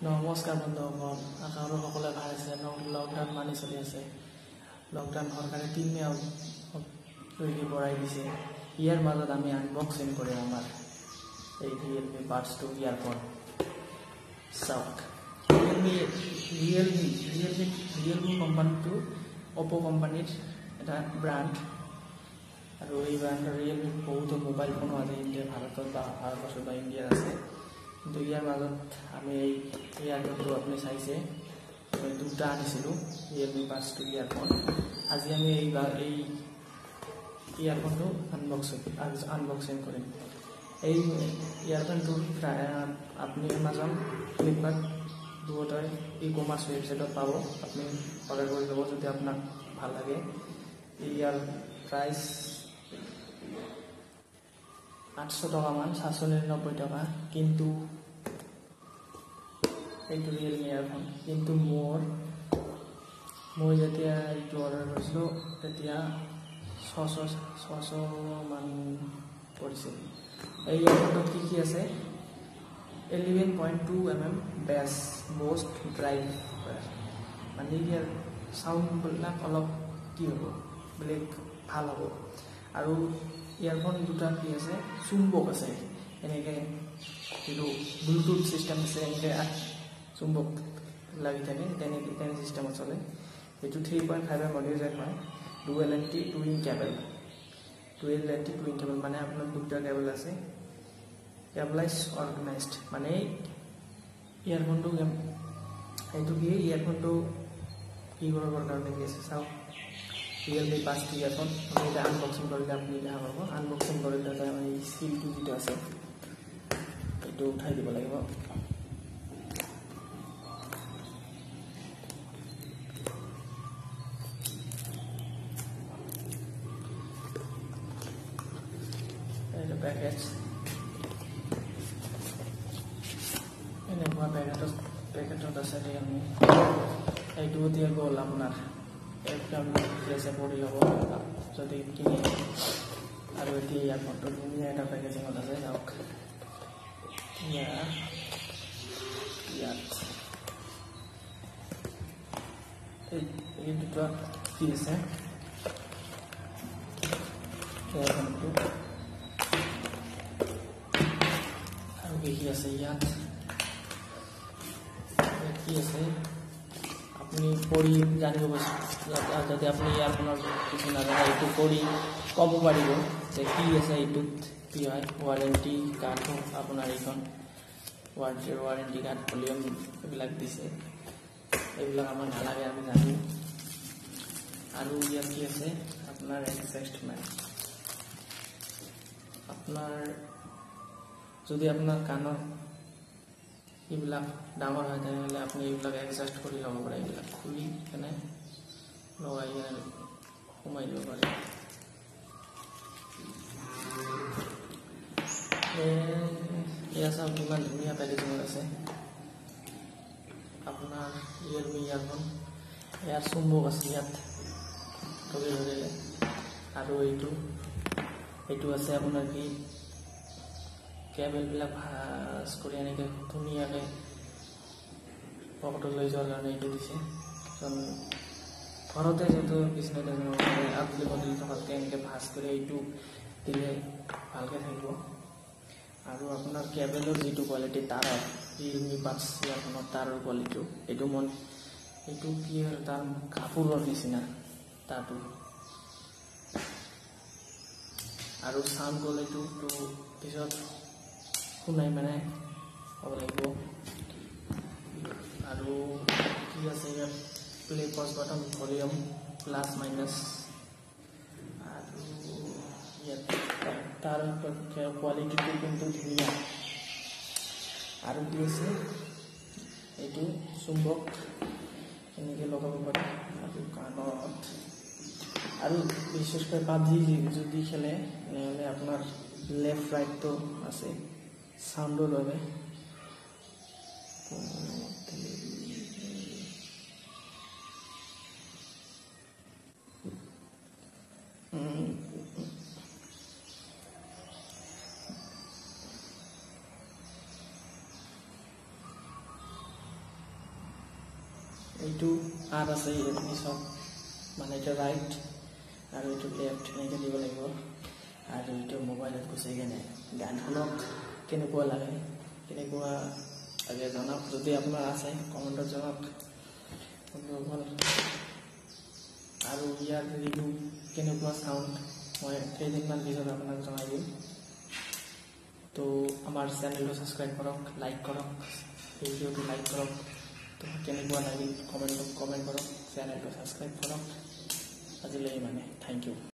নমস্কাৰ বন্ধুসকল, আশা কৰোঁ সকলোৱে ভাল আছে। লকডাউন মানি চলি আছে। লকডাউন চৰকাৰে 3 মেলৈকে বঢ়াই দিছে। ইয়াৰ মাজত আমি আনবক্সিং কৰিম আমাৰ এই ৰিয়েলমি বাডছ 2 ইয়াৰফোন। চাওক, ৰিয়েলমি কোম্পানীটো অপো কোম্পানীৰ এটা ব্ৰাণ্ড, আৰু এই ব্ৰাণ্ডৰ ৰিয়েলমি বহুতো মোবাইল ফোনো আছে ভাৰতত বা ভাৰতবৰ্ষত বা ইণ্ডিয়াত আছে। কিন্তু ইয়াৰ মাজত আমি এই ইয়াৰফোনটো আপুনি চাইছে, মই দুটা আনিছিলোঁ ৰিয়েলমি বাডছ 2 ইয়াৰফোন। আজি আমি এই ইয়াৰফোনটো আনবক্সিং কৰিম। এই ইয়াৰফোনটো আপুনি এমাজন, ফ্লিপকাৰ্ট দুয়োটাই ই-কমাৰ্চ ৱেবছাইটত পাব। আপুনি অৰ্ডাৰ কৰি ল'ব যদি আপোনাক ভাল লাগে। ইয়াৰ প্ৰাইচ 800 টকামান, 799 টকা। কিন্তু এইটো ৰিয়েলমি ইয়াৰফোন। কিন্তু মই যেতিয়া এইটো অৰ্ডাৰ কৰিছিলোঁ তেতিয়া 600 মান পৰিছিল। এই ইয়াৰফোনটোত কি আছে? 11.2 mm বেছ ব'ষ্ট ড্ৰাইভ, মানে ইয়াৰ চাউণ্ডবিলাক অলপ কি হ'ব, বেলেগ ভাল হ'ব। আৰু ইয়াৰফোন দুটা কি আছে, চুম্বক আছে, এনেকৈ যিটো ব্লুটুথ চিষ্টেম আছে, এনেকৈ চুম্বক লাগি থাকে, তেনে চিষ্টেমত চলে। এইটো 3.5 অডিঅ' জেক হয়। ডুৱেল এণ্টি টুইন কেবল, মানে আপোনাৰ দুটা কেবল আছে। কেবলাইজ অৰ্গেনাইজড, মানে ইয়াৰফোনটো ইয়াৰফোনটো কি কৰিবৰ কাৰণে কি আছে চাওক। ৰিয়েলমি বাডছ 2 ইয়াৰফোন আমি এতিয়া আনবক্সিং কৰিলে আপুনি দেখা পাব। আনবক্সিং কৰিলে এই চিলটো যিটো আছে এইটো উঠাই দিব লাগিব। এইটো পেকেজ, এনেকুৱা পেকেটত আছে ৰিয়েলমি। এইটো এতিয়া গ'ল আপোনাৰ একদম আছে, পৰি ল'ব যদি কিনে। আৰু এতিয়া ইয়াৰফোনটো ধুনীয়া এটা পেকেজিঙত আছে, চাওক। ইয়াত এই দুটা কি আছে, ইয়াৰফোনটো আৰু কি আছে ইয়াত কি আছে আপুনি পঢ়ি জানিব পাৰিব। যদি আপুনি ইয়াৰফোনৰ কিছু নাজানে, এইটো পঢ়ি ক'ব পাৰিব যে কি আছে এইটোত, কি হয়। ৱাৰেণ্টি কাৰ্ড আপোনাৰ এইখন ৱাৰেণ্টি কাৰ্ড, ভলিউম এইবিলাক দিছে। এইবিলাক আমাৰ নালাগে, আমি জানো। আৰু ইয়াত কি আছে আপোনাৰ এডজাষ্টমেণ্ট। আপোনাৰ যদি আপোনাৰ কাণৰ এইবিলাক ডাঙৰ হয় তেনেহ'লে আপুনি এইবিলাক এডজাষ্ট কৰি ল'ব পাৰে। এইবিলাক খুলি কেনে লগাই কেনে সোমাই দিব পাৰে। এয়া চাওক কিমান ধুনীয়া পেকেজিঙত আছে আপোনাৰ ৰিয়েলমি ইয়াৰফোন। ইয়াৰ চুম্বক আছে ইয়াত ধৰিলে, আৰু এইটো আছে আপোনাৰ কি কেবলবিলাক ভাজ কৰি এনেকৈ ধুনীয়াকৈ পকেটত লৈ যোৱাৰ কাৰণে এইটো দিছে। ঘৰতে যিহেতু বিচনাতে আবেলি বদলি থকাতকৈ এনেকৈ ভাজ কৰি এইটো দিলে ভালকৈ থাকিব। আৰু আপোনাৰ কেবলৰ যিটো কোৱালিটি, তাৰৰ ৰিয়েলমি বাডছ ইয়াৰফোনৰ তাৰৰ কোৱালিটিটো, এইটো কি হয়, তাৰ কাপোৰৰ নিচিনা তাতো। আৰু চাউণ্ড কোৱালিটিটো পিছত শুনাই মানে হ'ব লাগিব। আৰু কি আছে ইয়াত, play pause button, volume plus minus. আৰু ইয়াত তাৰ কোৱালিটিটো কিন্তু ধুনীয়া। আৰু কি আছে, এইটো চুম্বক এনেকৈ লগাব পাৰে। আৰু কাণত, আৰু বিশেষকৈ পাবজি যদি খেলে তেনেহ'লে আপোনাৰ লেফ্ট ৰাইটটো আছে চাউণ্ডৰ বাবে। এইটো আৰ আছে এই চব মানে এইটো ৰাইট আৰু এইটো লেফ্ট এনেকৈ দিব লাগিব আৰু এইটো মোবাইলত গুচি কেনে গান শুনক কেনেকুৱা লাগে কেনেকুৱা লাগে জনাওক যদি আপোনাৰ আছে কমেণ্টত জনাওক আৰু ইয়াৰ ৰিভিউ কেনেকুৱা চাউণ্ড মই কেইদিনমান পিছত আপোনাক জনাই দিম তো আমাৰ চেনেলটো ছাবস্ক্ৰাইব কৰক লাইক কৰক ভিডিঅ'টো লাইক কৰক তো কেনেকুৱা লাগিল কমেণ্ট কৰক চেনেলটো ছাবস্ক্ৰাইব কৰক আজিলৈ মানে থেংক ইউ